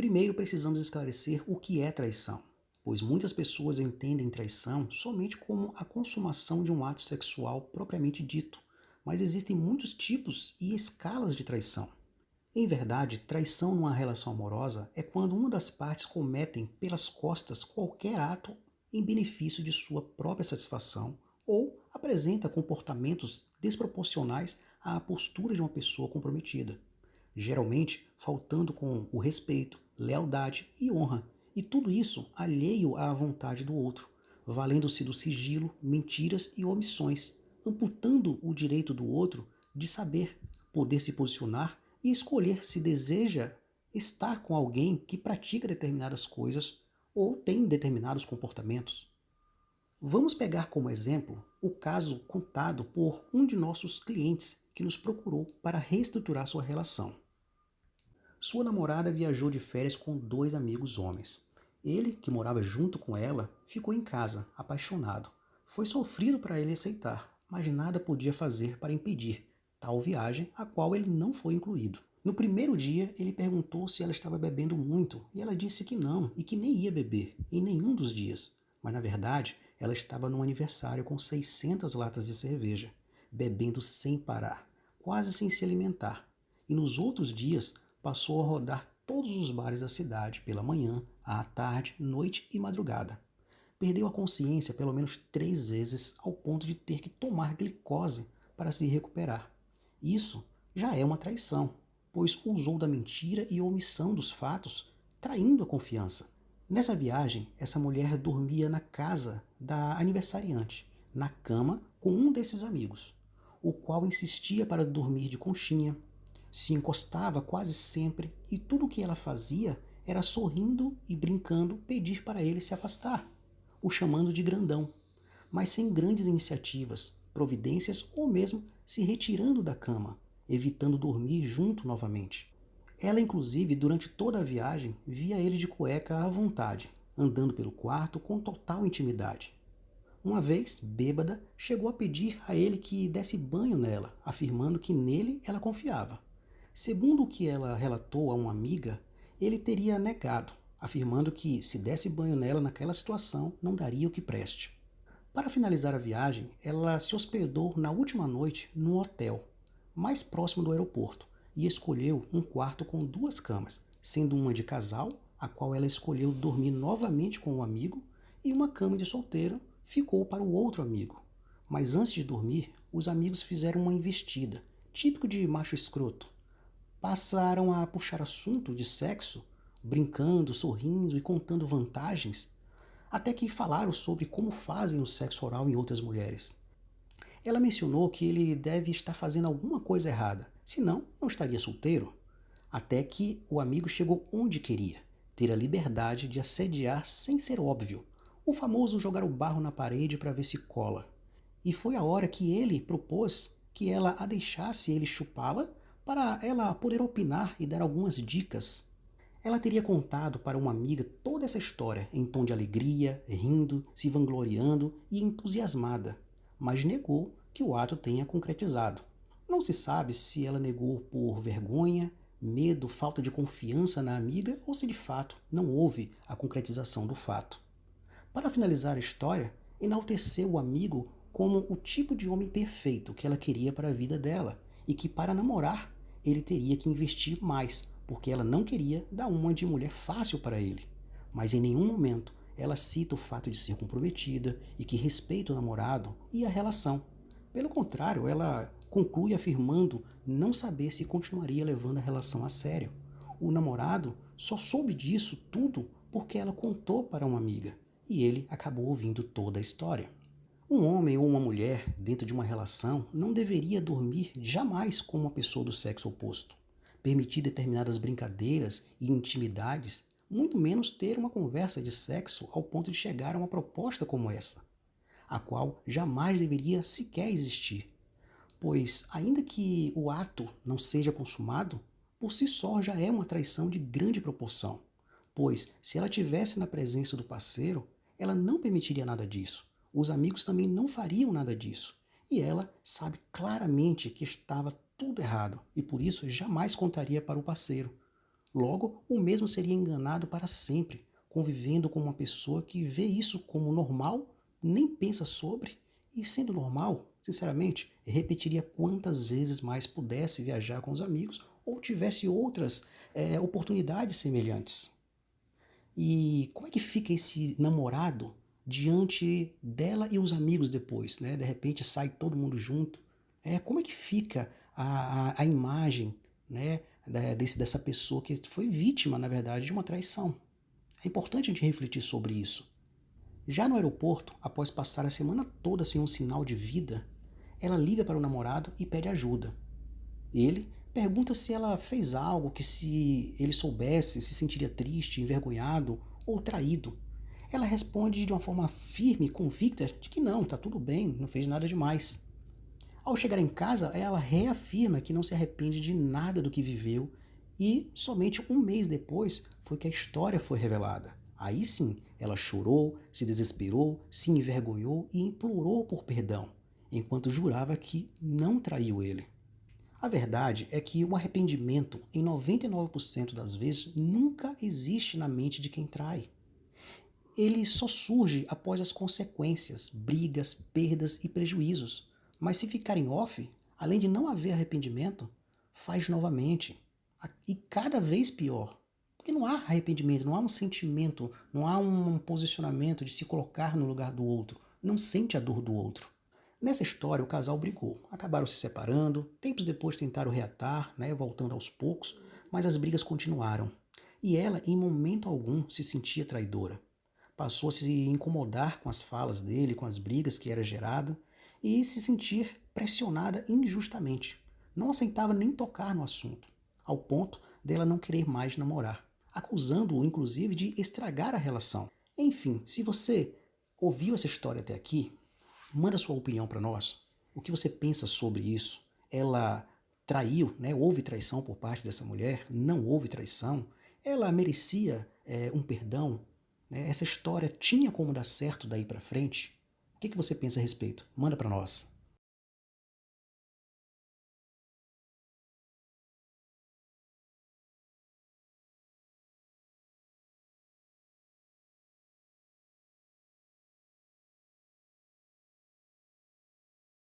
Primeiro precisamos esclarecer o que é traição, pois muitas pessoas entendem traição somente como a consumação de um ato sexual propriamente dito, mas existem muitos tipos e escalas de traição. Em verdade, traição numa relação amorosa é quando uma das partes cometem pelas costas qualquer ato em benefício de sua própria satisfação ou apresenta comportamentos desproporcionais à postura de uma pessoa comprometida, geralmente faltando com o respeito, lealdade e honra, e tudo isso alheio à vontade do outro, valendo-se do sigilo, mentiras e omissões, amputando o direito do outro de saber, poder se posicionar e escolher se deseja estar com alguém que pratica determinadas coisas ou tem determinados comportamentos. Vamos pegar como exemplo o caso contado por um de nossos clientes que nos procurou para reestruturar sua relação. Sua namorada viajou de férias com dois amigos homens. Ele, que morava junto com ela, ficou em casa, apaixonado. Foi sofrido para ele aceitar, mas nada podia fazer para impedir tal viagem, a qual ele não foi incluído. No primeiro dia, ele perguntou se ela estava bebendo muito, e ela disse que não, e que nem ia beber, em nenhum dos dias. Mas na verdade, ela estava num aniversário com 600 latas de cerveja, bebendo sem parar, quase sem se alimentar. E nos outros dias, passou a rodar todos os bares da cidade, pela manhã, à tarde, noite e madrugada. Perdeu a consciência pelo menos 3 vezes ao ponto de ter que tomar glicose para se recuperar. Isso já é uma traição, pois usou da mentira e omissão dos fatos, traindo a confiança. Nessa viagem, essa mulher dormia na casa da aniversariante, na cama com um desses amigos, o qual insistia para dormir de conchinha, se encostava quase sempre e tudo o que ela fazia era sorrindo e brincando pedir para ele se afastar, o chamando de grandão, mas sem grandes iniciativas, providências ou mesmo se retirando da cama, evitando dormir junto novamente. Ela, inclusive, durante toda a viagem, via ele de cueca à vontade, andando pelo quarto com total intimidade. Uma vez, bêbada, chegou a pedir a ele que desse banho nela, afirmando que nele ela confiava. Segundo o que ela relatou a uma amiga, ele teria negado, afirmando que se desse banho nela naquela situação não daria o que preste. Para finalizar a viagem, ela se hospedou na última noite num hotel, mais próximo do aeroporto, e escolheu um quarto com 2 camas, sendo uma de casal, a qual ela escolheu dormir novamente com o amigo, e uma cama de solteiro ficou para o outro amigo. Mas antes de dormir, os amigos fizeram uma investida, típico de macho escroto. Passaram a puxar assunto de sexo, brincando, sorrindo e contando vantagens, até que falaram sobre como fazem o sexo oral em outras mulheres. Ela mencionou que ele deve estar fazendo alguma coisa errada, senão não estaria solteiro. Até que o amigo chegou onde queria, ter a liberdade de assediar sem ser óbvio, o famoso jogar o barro na parede para ver se cola. E foi a hora que ele propôs que ela a deixasse ele chupá-la para ela poder opinar e dar algumas dicas. Ela teria contado para uma amiga toda essa história em tom de alegria, rindo, se vangloriando e entusiasmada, mas negou que o ato tenha concretizado. Não se sabe se ela negou por vergonha, medo, falta de confiança na amiga ou se de fato não houve a concretização do fato. Para finalizar a história, enalteceu o amigo como o tipo de homem perfeito que ela queria para a vida dela e que para namorar ele teria que investir mais, porque ela não queria dar uma de mulher fácil para ele. Mas em nenhum momento ela cita o fato de ser comprometida e que respeita o namorado e a relação. Pelo contrário, ela conclui afirmando não saber se continuaria levando a relação a sério. O namorado só soube disso tudo porque ela contou para uma amiga e ele acabou ouvindo toda a história. Um homem ou uma mulher dentro de uma relação não deveria dormir jamais com uma pessoa do sexo oposto, permitir determinadas brincadeiras e intimidades, muito menos ter uma conversa de sexo ao ponto de chegar a uma proposta como essa, a qual jamais deveria sequer existir, pois, ainda que o ato não seja consumado, por si só já é uma traição de grande proporção, pois, se ela tivesse na presença do parceiro, ela não permitiria nada disso. Os amigos também não fariam nada disso. E ela sabe claramente que estava tudo errado e por isso jamais contaria para o parceiro. Logo, o mesmo seria enganado para sempre, convivendo com uma pessoa que vê isso como normal, nem pensa sobre, e sendo normal, sinceramente, repetiria quantas vezes mais pudesse viajar com os amigos ou tivesse outras oportunidades semelhantes. E como é que fica esse namorado diante dela e os amigos depois, né? De repente sai todo mundo junto. Como é que fica a imagem, né, dessa pessoa que foi vítima, na verdade, de uma traição? É importante a gente refletir sobre isso. Já no aeroporto, após passar a semana toda sem um sinal de vida, ela liga para o namorado e pede ajuda. Ele pergunta se ela fez algo que, se ele soubesse, se sentiria triste, envergonhado ou traído. Ela responde de uma forma firme e convicta de que não, está tudo bem, não fez nada demais. Ao chegar em casa, ela reafirma que não se arrepende de nada do que viveu e somente um mês depois foi que a história foi revelada. Aí sim, ela chorou, se desesperou, se envergonhou e implorou por perdão, enquanto jurava que não traiu ele. A verdade é que o arrependimento, em 99% das vezes, nunca existe na mente de quem trai. Ele só surge após as consequências, brigas, perdas e prejuízos. Mas se ficar em off, além de não haver arrependimento, faz novamente. E cada vez pior. Porque não há arrependimento, não há um sentimento, não há um posicionamento de se colocar no lugar do outro. Não sente a dor do outro. Nessa história, o casal brigou, acabaram se separando, tempos depois tentaram reatar, né, voltando aos poucos, mas as brigas continuaram. E ela, em momento algum, se sentia traidora. Passou a se incomodar com as falas dele, com as brigas que era gerada, e se sentir pressionada injustamente. Não aceitava nem tocar no assunto, ao ponto dela não querer mais namorar, acusando-o inclusive de estragar a relação. Enfim, se você ouviu essa história até aqui, manda sua opinião para nós. O que você pensa sobre isso? Ela traiu, né? Houve traição por parte dessa mulher? Não houve traição? Ela merecia um perdão? Né? Essa história tinha como dar certo daí para frente? O que você pensa a respeito? Manda para nós.